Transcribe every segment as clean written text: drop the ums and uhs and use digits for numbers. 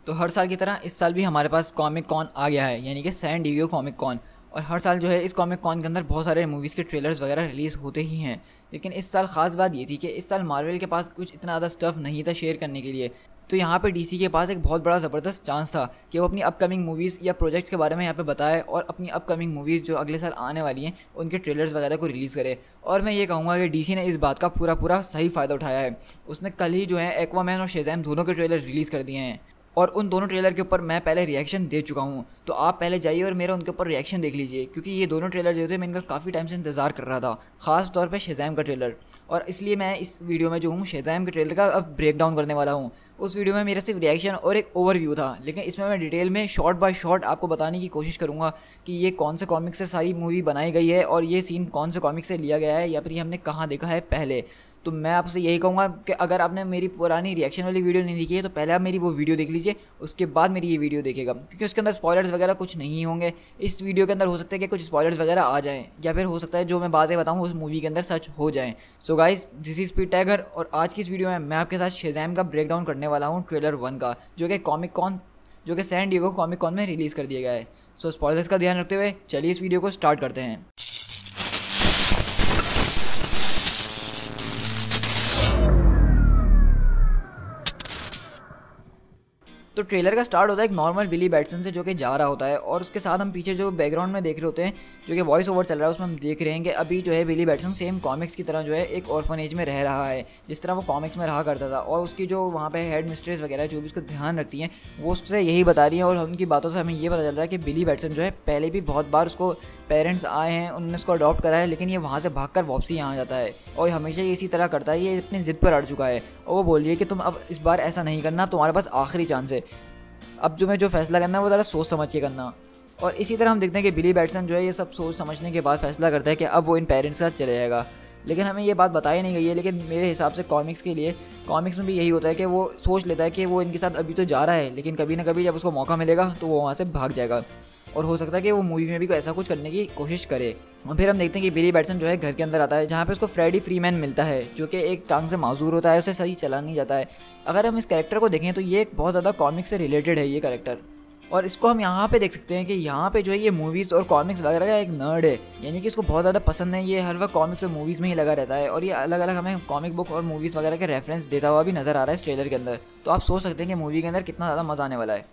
तो हर साल की तरह इस साल भी हमारे पास कॉमिक कॉन आ गया है, यानी कि सैन डिएगो कॉमिक कॉन। और हर साल जो है इस कॉमिक कॉन के अंदर बहुत सारे मूवीज़ के ट्रेलर्स वगैरह रिलीज़ होते ही हैं। लेकिन इस साल ख़ास बात ये थी कि इस साल मार्वल के पास कुछ इतना ज़्यादा स्टफ़ नहीं था शेयर करने के लिए। तो यहाँ पे डीसी के पास एक बहुत बड़ा ज़बरदस्त चांस था कि वो अपनी अपकमिंग मूवीज़ या प्रोजेक्ट्स के बारे में यहाँ पे बताए और अपनी अपकमिंग मूवीज़ जो अगले साल आने वाली हैं उनके ट्रेलर्स वगैरह को रिलीज़ करे। और मैं ये कहूँगा कि डीसी ने इस बात का पूरा सही फ़ायदा उठाया है। उसने कल ही जो है एक्वामैन और शेज़ैम दोनों के ट्रेलर रिलीज़ कर दिए हैं और उन दोनों ट्रेलर के ऊपर मैं पहले रिएक्शन दे चुका हूँ। तो आप पहले जाइए और मेरा उनके ऊपर रिएक्शन देख लीजिए, क्योंकि ये दोनों ट्रेलर जो थे मैं इनका काफ़ी टाइम से इंतज़ार कर रहा था, ख़ास तौर पे शेज़ैम का ट्रेलर। और इसलिए मैं इस वीडियो में जो हूँ शेज़ैम के ट्रेलर का अब ब्रेक डाउन करने वाला हूँ। उस वीडियो में मेरा सिर्फ रिएक्शन और एक ओवरव्यू था, लेकिन इसमें मैं डिटेल में शॉर्ट बाय शॉर्ट आपको बताने की कोशिश करूँगा कि ये कौन से कॉमिक से सारी मूवी बनाई गई है और ये सीन कौन से कॉमिक से लिया गया है या फिर ये हमने कहाँ देखा है पहले। तो मैं आपसे यही कहूँगा कि अगर आपने मेरी पुरानी रिएक्शन वाली वीडियो नहीं देखी है तो पहले आप मेरी वो वीडियो देख लीजिए, उसके बाद मेरी ये वीडियो देखेगा, क्योंकि उसके अंदर स्पॉयलर्स वगैरह कुछ नहीं होंगे। इस वीडियो के अंदर हो सकता है कि कुछ स्पॉयलर्स वगैरह आ जाएँ या फिर हो सकता है जो मैं बातें बताऊँ उस मूवी के अंदर सच हो जाएँ। सो गाइस, दिस इज़ पीट टाइगर और आज की इस वीडियो में मैं आपके साथ शेज़ैम का ब्रेक डाउन करने वाला हूँ ट्रेलर 1 का, जो कि सैन डिएगो कॉमिक कॉन में रिलीज़ कर दिया गया है। सो स्पॉयलर्स का ध्यान रखते हुए चलिए इस वीडियो को स्टार्ट करते हैं। तो ट्रेलर का स्टार्ट होता है एक नॉर्मल बिली बैटसन से जो कि जा रहा होता है और उसके साथ हम पीछे जो बैकग्राउंड में देख रहे होते हैं जो कि वॉइस ओवर चल रहा है उसमें हम देख रहे हैं कि अभी जो है बिली बैटसन सेम कॉमिक्स की तरह जो है एक ऑर्फनेज में रह रहा है जिस तरह वो कॉमिक्स में रहा करता था। और उसकी जो वहाँ पे हेड मिस्ट्रेस वगैरह जो भी उसका ध्यान रखती हैं वो उससे यही बता रही हैं और उनकी बातों से हमें ये पता चल रहा है कि बिली बैटसन जो है पहले भी बहुत बार उसको पेरेंट्स आए हैं, उन्होंने उसको अडॉप्ट करा है, लेकिन ये वहाँ से भागकर वापसी यहाँ आ जाता है और हमेशा ये इसी तरह करता है। ये अपनी ज़िद पर अड़ चुका है और वो बोल रही है कि तुम अब इस बार ऐसा नहीं करना, तुम्हारे पास आखिरी चांस है, अब जो फैसला करना है वो ज़रा सोच समझ के करना। और इसी तरह हम देखते हैं कि बिली बैटसन जो है ये सब सोच समझने के बाद फैसला करता है कि अब वो इन पेरेंट्स के साथ चले जाएगा। लेकिन हमें ये बात बताई नहीं गई है, लेकिन मेरे हिसाब से कॉमिक्स में भी यही होता है कि वो सोच लेता है कि वो इनके साथ अभी तो जा रहा है, लेकिन कभी ना कभी जब उसको मौका मिलेगा तो वो वहाँ से भाग जाएगा और हो सकता है कि वो मूवी में भी कोई ऐसा कुछ करने की कोशिश करे। और फिर हम देखते हैं कि बिली बैटसन जो है घर के अंदर आता है जहाँ पे उसको फ्रेडी फ्रीमैन मिलता है जो कि एक टांग से माजूर होता है, उसे सही चला नहीं जाता है। अगर हम इस कैरेक्टर को देखें तो ये एक बहुत ज़्यादा कॉमिक से रिलेटेड है ये कैरेक्टर, और इसको हम यहाँ पे देख सकते हैं कि यहाँ पे जो है ये मूवीज़ और कॉमिक्स वगैरह का एक नर्ड है, यानी कि इसको बहुत ज़्यादा पसंद है। ये हर वक्त कॉमिक्स और मूवीज़ में ही लगा रहता है और ये अलग अलग हमें कॉमिक बुक और मूवीज़ वगैरह के रेफरेंस देता हुआ भी नज़र आ रहा है इस ट्रेलर के अंदर। तो आप सोच सकते हैं कि मूवी के अंदर कितना ज़्यादा मज़ा आने वाला है।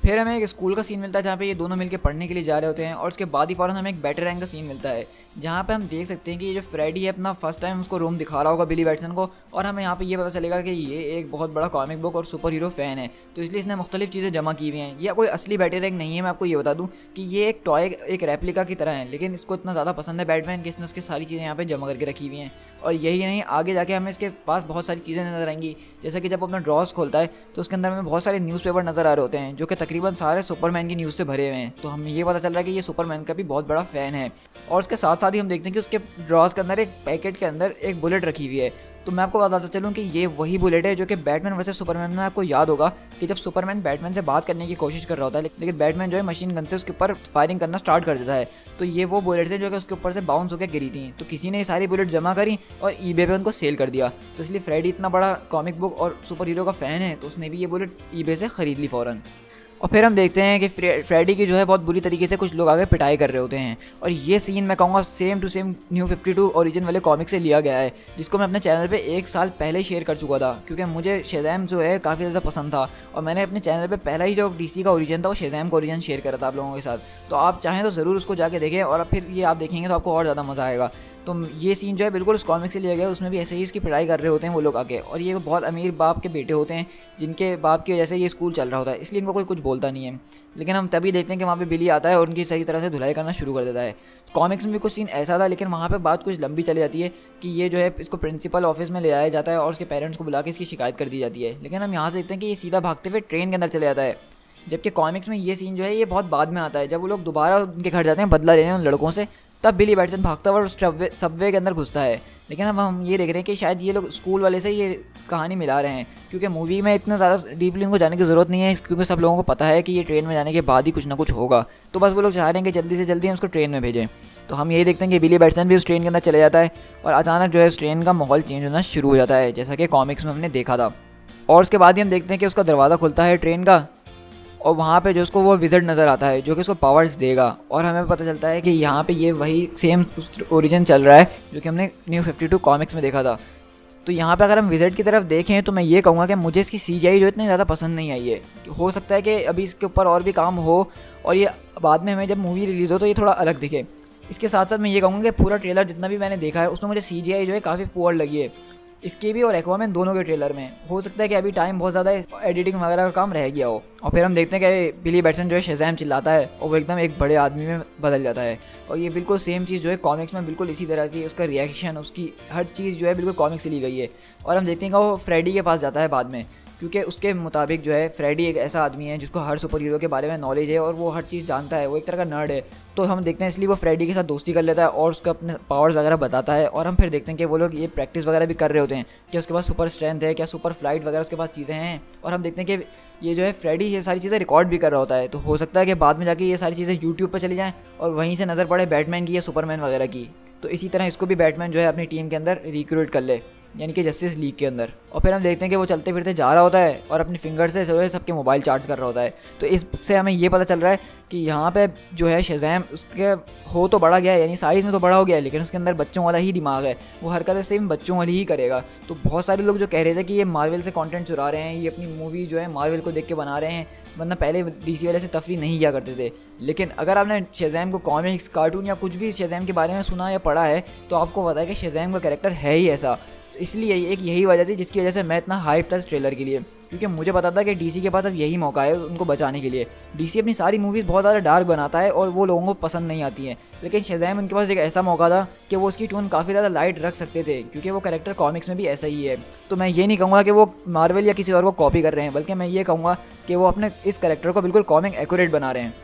फिर हमें एक स्कूल का सीन मिलता है जहाँ पे ये दोनों मिलकर पढ़ने के लिए जा रहे होते हैं और उसके बाद ही फ़ौरन हमें एक बैटर रैंक का सीन मिलता है जहाँ पे हम देख सकते हैं कि ये जो फ्रेडी है अपना फर्स्ट टाइम उसको रूम दिखा रहा होगा बिली बैटसन को, और हमें यहाँ पे ये पता चलेगा कि ये एक बहुत बड़ा कॉमिक बुक और सुपर हीरो फ़ैन है, तो इसलिए इसने मुख्तलिफ चीज़ें जमा की हुई हैं। यह कोई असली बैटर रैंक नहीं है, मैं आपको ये बता दूँ कि ये एक टॉय एक रेप्लिका की तरह है, लेकिन इसको इतना ज़्यादा पसंद है बैटमैन कि इसने उसकी सारी चीज़ें यहाँ पर जमा करके रखी हुई हैं। और यही नहीं, आगे जाके हमें इसके पास बहुत सारी चीज़ें नज़र आएंगी, जैसे कि जब अपना ड्रॉज खोलता है तो उसके अंदर हमें बहुत सारे न्यूज़पेपर नज़र आ रहे होते हैं जो कि तकरीबन सारे सुपरमैन की न्यूज़ से भरे हुए हैं। तो हमें ये पता चल रहा है कि ये सुपरमैन का भी बहुत बड़ा फ़ैन है। और उसके साथ साथ ही हम देखते हैं कि उसके ड्रॉज के अंदर एक पैकेट के अंदर एक बुलेट रखी हुई है। तो मैं आपको बताता चलूँ कि ये वही बुलेट है जो कि बैटमैन वर्सेस सुपरमैन में आपको याद होगा कि जब सुपरमैन बैटमैन से बात करने की कोशिश कर रहा होता है लेकिन बैटमैन जो है मशीन गन से उसके ऊपर फायरिंग करना स्टार्ट कर देता है, तो ये वो बुलेट थे जो कि उसके ऊपर से बाउंस होकर गिरी थी। तो किसी ने ये सारी बुलेट जमा करी और ईबे पे उनको सेल कर दिया। तो इसलिए फ्रेडी इतना बड़ा कॉमिक बुक और सुपर हीरो का फ़ैन है तो उसने भी ये बुलेट ईबे से ख़रीद ली फ़ौरन। और फिर हम देखते हैं कि फ्रेडी की जो है बहुत बुरी तरीके से कुछ लोग आगे पिटाई कर रहे होते हैं, और ये सीन मैं कहूँगा same to same new 52 origin वाले कॉमिक से लिया गया है, जिसको मैं अपने चैनल पे 1 साल पहले शेयर कर चुका था, क्योंकि मुझे शेज़ैम जो है काफ़ी ज़्यादा पसंद था और मैंने अपने चैनल पे पहला ही जो डीसी का ओरिजिन था वो शेज़ैम का ओरिजिन शेयर करा था आप लोगों के साथ। तो आप चाहें तो ज़रूर उसको जाके देखें और फिर ये आप देखेंगे तो आपको और ज़्यादा मज़ा आएगा। तो ये सीन जो है बिल्कुल उस कॉमिक से लिया गया है, उसमें भी ऐसे ही इसकी पढ़ाई कर रहे होते हैं वो लोग आगे, और ये बहुत अमीर बाप के बेटे होते हैं जिनके बाप की वजह से ये स्कूल चल रहा होता है, इसलिए इनको कोई कुछ बोलता नहीं है। लेकिन हम तभी देखते हैं कि वहाँ पे बिली आता है और उनकी सही तरह से धुलाई करना शुरू कर देता है। कॉमिक्स में भी कुछ सीन ऐसा था, लेकिन वहाँ पे बात कुछ लंबी चली जाती है कि ये जो है इसको प्रिंसिपल ऑफिस में ले आया जाता है और उसके पेरेंट्स को बुला के इसकी शिकायत कर दी जाती है। लेकिन हम यहाँ से देखते हैं कि ये सीधा भागते हुए ट्रेन के अंदर चले जाता है, जबकि कॉमिक्स में ये सीन जो है ये बहुत बाद में आता है। जब वो लोग दोबारा उनके घर जाते हैं बदला लेने उन लड़कों से, तब बिली बैटसन भागता हुआ उस सबवे के अंदर घुसता है। लेकिन अब हम ये देख रहे हैं कि शायद ये लोग स्कूल वाले से ये कहानी मिला रहे हैं, क्योंकि मूवी में इतना ज़्यादा डीपली उनको जाने की ज़रूरत नहीं है, क्योंकि सब लोगों को पता है कि ये ट्रेन में जाने के बाद ही कुछ ना कुछ होगा। तो बस वो लोग चाह रहे हैं कि जल्दी से जल्दी हम उसको ट्रेन में भेजें। तो हम यही देखते हैं कि बिली बैटसन भी उस ट्रेन के अंदर चले जाता है और अचानक जो है उस ट्रेन का माहौल चेंज होना शुरू हो जाता है, जैसा कि कॉमिक्स में हमने देखा था। और उसके बाद ही हम देखते हैं कि उसका दरवाज़ा खुलता है ट्रेन का और वहाँ पे जो उसको वो विज़र्ड नज़र आता है जो कि उसको पावर्स देगा, और हमें पता चलता है कि यहाँ पे ये वही सेम ओरिजिन चल रहा है जो कि हमने न्यू 52 कॉमिक्स में देखा था। तो यहाँ पे अगर हम विज़र्ड की तरफ देखें तो मैं ये कहूँगा कि मुझे इसकी CGI जो इतनी ज़्यादा पसंद नहीं आई है। हो सकता है कि अभी इसके ऊपर और भी काम हो और ये बाद में हमें जब मूवी रिलीज़ हो तो ये थोड़ा अलग दिखे। इसके साथ साथ मैं ये कहूँगा कि पूरा ट्रेलर जितना भी मैंने देखा है उसमें मुझे CGI जो है काफ़ी पुअर लगी है, इसके भी और एक्वामैन दोनों के ट्रेलर में। हो सकता है कि अभी टाइम बहुत ज़्यादा एडिटिंग वगैरह का काम रह गया हो। और फिर हम देखते हैं कि बिली बैटसन जो है शज़ैम चिल्लाता है और वो एकदम एक बड़े आदमी में बदल जाता है, और ये बिल्कुल सेम चीज़ जो है कॉमिक्स में बिल्कुल इसी तरह की उसका रिएक्शन, उसकी हर चीज़ जो है बिल्कुल कॉमिक्स से ली गई है। और हम देखते हैं कि वो फ्रेडी के पास जाता है बाद में, क्योंकि उसके मुताबिक जो है फ्रेडी एक ऐसा आदमी है जिसको हर सुपर हीरो के बारे में नॉलेज है और वो हर चीज़ जानता है, वो एक तरह का नर्ड है। तो हम देखते हैं इसलिए वो फ्रेडी के साथ दोस्ती कर लेता है और उसका अपने पावर्स वगैरह बताता है। और हम फिर देखते हैं कि वो लोग ये प्रैक्टिस वगैरह भी कर रहे होते हैं कि उसके पास सुपर स्ट्रेंथ है, क्या सुपर फ्लाइट वगैरह उसके पास चीज़ें हैं। और हम देखते हैं कि ये जो है फ्रेडी ये सारी चीज़ें रिकॉर्ड भी कर रहा होता है। तो हो सकता है कि बाद में जाके ये सारी चीज़ें यूट्यूब पर चली जाएँ और वहीं से नज़र पड़े बैटमैन की या सुपरमैन वगैरह की। तो इसी तरह इसको भी बैटमैन जो है अपनी टीम के अंदर रिक्रूट कर ले, यानी कि जस्टिस लीग के अंदर। और फिर हम देखते हैं कि वो चलते फिरते जा रहा होता है और अपनी फिंगर से जो है सबके मोबाइल चार्ज कर रहा होता है। तो इससे हमें ये पता चल रहा है कि यहाँ पे जो है शज़ैम उसके हो तो बड़ा गया है, यानी साइज़ में तो बड़ा हो गया है, लेकिन उसके अंदर बच्चों वाला ही दिमाग है, वो हर तरह सेम बच्चों वाली ही करेगा। तो बहुत सारे लोग जो कह रहे थे कि ये मार्वल से कंटेंट चुरा रहे हैं, ये अपनी मूवी जो है मार्वल को देख के बना रहे हैं, वरना पहले DC वाले से तफरीह नहीं किया करते थे। लेकिन अगर आपने शज़ैम को कॉमिक्स, कार्टून या कुछ भी शज़ैम के बारे में सुना या पढ़ा है तो आपको पता है कि शज़ैम का कैरेक्टर है ही ऐसा। इसलिए एक यही वजह थी जिसकी वजह से मैं इतना हाइप था इस ट्रेलर के लिए, क्योंकि मुझे पता था कि DC के पास अब यही मौका है उनको बचाने के लिए। DC अपनी सारी मूवीज़ बहुत ज़्यादा डार्क बनाता है और वो लोगों को पसंद नहीं आती हैं, लेकिन शज़ैम उनके पास एक ऐसा मौका था कि वो उसकी टोन काफ़ी ज़्यादा लाइट रख सकते थे, क्योंकि वो कैरेक्टर कॉमिक्स में भी ऐसा ही है। तो मैं ये नहीं कहूँगा कि वो मार्वल या किसी और को कॉपी कर रहे हैं, बल्कि मैं ये कहूँगा कि वो अपने इस कैरेक्टर को बिल्कुल कॉमिक एक्यूरेट बना रहे हैं।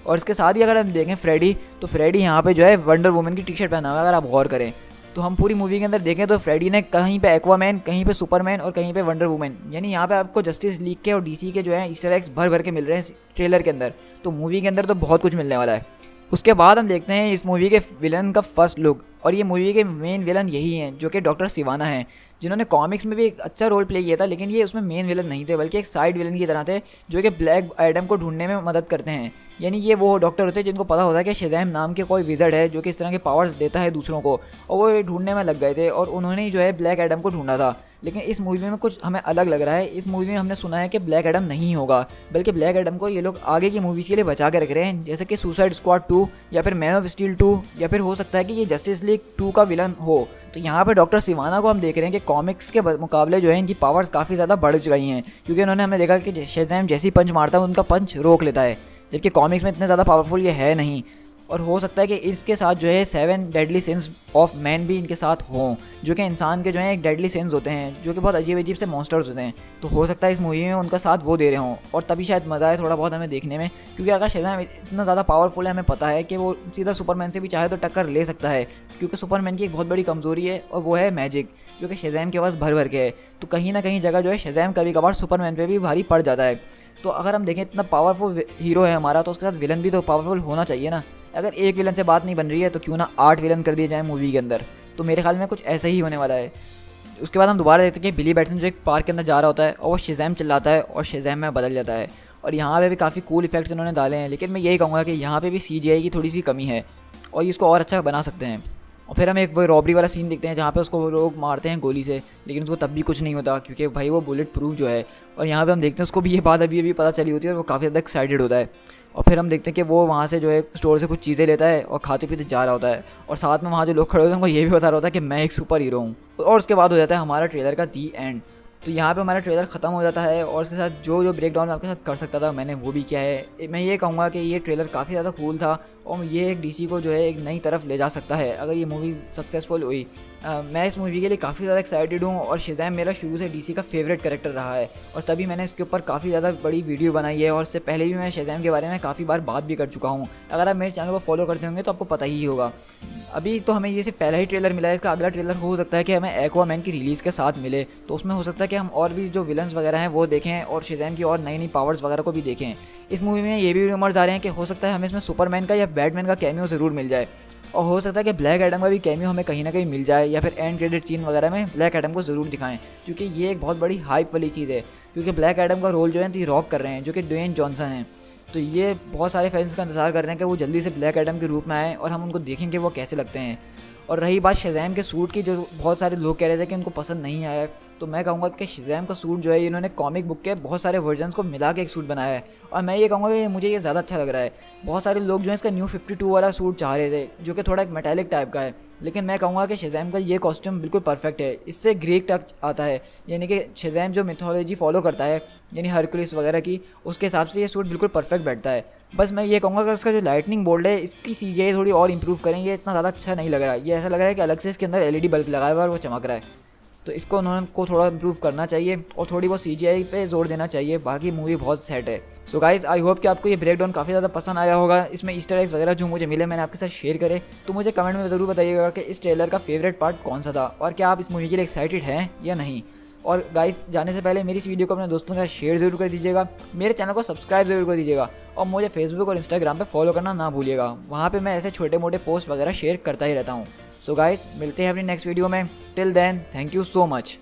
और इसके साथ ही अगर हम देखें फ्रेडी, तो फ्रेडी यहाँ पे जो है वंडर वुमन की टी-शर्ट पहना हुआ है। अगर आप गौर करें तो हम पूरी मूवी के अंदर देखें तो फ्रेडी ने कहीं पे एक्वामैन, कहीं पे सुपरमैन और कहीं पे वंडर वुमन, यानी यहाँ पे आपको जस्टिस लीग के और DC के जो है ईस्टर एग्स भर भर के मिल रहे हैं ट्रेलर के अंदर। तो मूवी के अंदर तो बहुत कुछ मिलने वाला है। उसके बाद हम देखते हैं इस मूवी के विलन का फर्स्ट लुक, और ये मूवी के मेन विलन यही हैं जो कि डॉक्टर सिवाना हैं, जिन्होंने कॉमिक्स में भी एक अच्छा रोल प्ले किया था, लेकिन ये उसमें मेन विलन नहीं थे बल्कि एक साइड विलन की तरह थे जो कि ब्लैक एडम को ढूंढने में मदद करते हैं। यानी ये वो डॉक्टर होते हैं जिनको पता होता है कि शज़ैम नाम के कोई विज़र्ड है जो कि इस तरह के पावर्स देता है दूसरों को, और वो ये ढूंढने में लग गए थे और उन्होंने ही जो है ब्लैक एडम को ढूंढा था। लेकिन इस मूवी में कुछ हमें अलग लग रहा है। इस मूवी में हमने सुना है कि ब्लैक एडम नहीं होगा, बल्कि ब्लैक एडम को ये लोग आगे की मूवीज़ के लिए बचा के रख रहे हैं, जैसे कि सुसाइड स्क्वाड 2 या फिर मैन ऑफ स्टील 2, या फिर हो सकता है कि ये जस्टिस लीग 2 का विलन हो। तो यहाँ पे डॉक्टर सिवाना को हम देख रहे हैं कि कॉमिक्स के मुकाबले जो है इनकी पावर्स काफ़ी ज़्यादा बढ़ गई हैं, क्योंकि उन्होंने हमने देखा कि शज़ैम जैसी पंच मारता है उनका पंच रोक लेता है, जबकि कॉमिक्स में इतने ज़्यादा पावरफुल ये है नहीं। और हो सकता है कि इसके साथ जो है 7 डेडली सिंस ऑफ मैन भी इनके साथ हों, जो कि इंसान के जो है एक डेडली सिंस होते हैं, जो कि बहुत अजीब अजीब से मॉन्स्टर्स होते हैं। तो हो सकता है इस मूवी में उनका साथ वो दे रहे हों, और तभी शायद मज़ा आए थोड़ा बहुत हमें देखने में, क्योंकि अगर शज़ैम इतना ज़्यादा पावरफुल है, हमें पता है कि वो सीधा सुपरमैन से भी चाहे तो टक्कर ले सकता है, क्योंकि सुपरमैन की एक बहुत बड़ी कमज़ोरी है और वो है मैजिक, जो कि शज़ैम के पास भर भर के है। तो कहीं ना कहीं जगह जो है शज़ैम कभी कभार सुपरमैन पे भी भारी पड़ जाता है। तो अगर हम देखें इतना पावरफुल हीरो है हमारा, तो उसके साथ विलन भी तो पावरफुल होना चाहिए ना। अगर एक विलन से बात नहीं बन रही है तो क्यों ना 8 विलन कर दिए जाए मूवी के अंदर। तो मेरे ख्याल में कुछ ऐसा ही होने वाला है। उसके बाद हम दोबारा देखते हैं कि बिली बैटसन जो एक पार्क के अंदर जा रहा होता है और वो शज़ैम चिल्लाता है और शज़ैम में बदल जाता है। और यहाँ पे भी काफ़ी कूल इफेक्ट्स इन्होंने डाले हैं, लेकिन मैं यही कहूँगा कि यहाँ पे भी CGI की थोड़ी सी कमी है और इसको और अच्छा बना सकते हैं। और फिर हम एक वो रॉबरी वाला सीन देखते हैं जहाँ पे उसको लोग मारते हैं गोली से, लेकिन उसको तब भी कुछ नहीं होता क्योंकि भाई वो बुलेट प्रूफ जो है। और यहाँ पे हम देखते हैं उसको भी ये बात अभी पता चली होती है और वो काफ़ी ज़्यादा एक्साइटेड होता है। और फिर हम देखते हैं कि वो वहाँ से जो है स्टोर से कुछ चीज़ें लेता है और खाते पीते जा रहा होता है, और साथ में वहाँ जो लोग खड़े होते हैं उनको ये भी बता रहा होता है कि मैं एक सुपर हीरो हूँ। और उसके बाद हो जाता है हमारा ट्रेलर का दी एंड। तो यहाँ पे हमारा ट्रेलर ख़त्म हो जाता है और उसके साथ जो ब्रेक डाउन आपके साथ कर सकता था मैंने वो भी किया है। मैं ये कहूँगा कि ये ट्रेलर काफ़ी ज़्यादा कूल था और ये एक DC को जो है एक नई तरफ ले जा सकता है अगर ये मूवी सक्सेसफुल हुई। मैं इस मूवी के लिए काफ़ी ज़्यादा एक्साइटेड हूँ और शज़ैम मेरा शुरू से DC का फेवरेट कैरेक्टर रहा है, और तभी मैंने इसके ऊपर काफ़ी ज़्यादा बड़ी वीडियो बनाई है, और इससे पहले भी मैं शज़ैम के बारे में काफ़ी बार बात भी कर चुका हूँ। अगर आप मेरे चैनल को फॉलो करते होंगे तो आपको पता ही होगा। अभी तो हमें ये सिर्फ पहला ही ट्रेलर मिला है, इसका अगला ट्रेलर हो सकता है कि हमें एक्वामैन की रिलीज़ के साथ मिले, तो उसमें हो सकता है कि हम और भी जो विलन्स वगैरह हैं वो देखें और शज़ैम की और नई नई पावर्स वगैरह को भी देखें। इस मूवी में ये भी रूमर्स आ रहे हैं कि हो सकता है हमें इसमें सुपरमैन का या बैटमैन का कैमियो ज़रूर मिल जाए, और हो सकता है कि ब्लैक एडम का भी कैमियो हमें कहीं ना कहीं मिल जाए, या फिर एंड क्रेडिट सीन वगैरह में ब्लैक एडम को ज़रूर दिखाएं, क्योंकि ये एक बहुत बड़ी हाइप वाली चीज़ है। क्योंकि ब्लैक एडम का रोल जो है दी रॉक कर रहे हैं, जो कि ड्वेन जॉनसन है। तो ये बहुत सारे फैंस का इंतजार कर रहे हैं कि वो जल्दी से ब्लैक एडम के रूप में आए और हम उनको देखेंगे वो कैसे लगते हैं। और रही बात शज़ैम के सूट की, जो बहुत सारे लोग कह रहे थे कि उनको पसंद नहीं आया, तो मैं कहूँगा कि शज़ैम का सूट जो है इन्होंने कॉमिक बुक के बहुत सारे वर्जन्स को मिला के एक सूट बनाया है, और मैं ये कहूँगा कि मुझे ये ज़्यादा अच्छा लग रहा है। बहुत सारे लोग जो है इसका न्यू 52 वाला सूट चाह रहे थे, जो कि थोड़ा एक मेटालिक टाइप का है, लेकिन मैं कहूँगा कि शज़ैम का ये कॉस्ट्यूम बिल्कुल परफेक्ट है। इससे ग्रीक टच आता है, यानी कि शज़ैम जो मिथोलॉजी फॉलो करता है, यानी हरकुलिस वगैरह की, उसके हिसाब से ये सूट बिल्कुल परफेक्ट बैठता है। बस मैं ये कहूँगा कि इसका जो लाइटनिंग बोल्ट है इसकी CGI थोड़ी और इंप्रूव करें, ये इतना ज़्यादा अच्छा नहीं लग रहा है। ये ऐसा लग रहा है कि अलग से इसके अंदर LED बल्ब लगाया हुआ है और वो चमक रहा है। तो इसको उन्होंने को थोड़ा इंप्रूव करना चाहिए और थोड़ी बहुत CGI पे जोर देना चाहिए। बाकी मूवी बहुत सेट है। सो गाइस, आई होप कि आपको ये ब्रेकडाउन काफ़ी ज़्यादा पसंद आया होगा। इसमें ईस्टर एग्स वगैरह जो मुझे मिले मैंने आपके साथ शेयर करे, तो मुझे कमेंट में ज़रूर बताइएगा कि इस ट्रेलर का फेवरेट पार्ट कौन सा था और क्या आप इस मूवी के लिए एक्साइटेड हैं या नहीं। और गाइस, जाने से पहले मेरी इस वीडियो को अपने दोस्तों के साथ शेयर ज़रूर कर दीजिएगा, मेरे चैनल को सब्सक्राइब ज़रूर कर दीजिएगा और मुझे फेसबुक और इंस्टाग्राम पे फॉलो करना ना भूलिएगा। वहाँ पे मैं ऐसे छोटे मोटे पोस्ट वगैरह शेयर करता ही रहता हूँ। सो गाइस, मिलते हैं अपनी नेक्स्ट वीडियो में। Till then, thank you so much.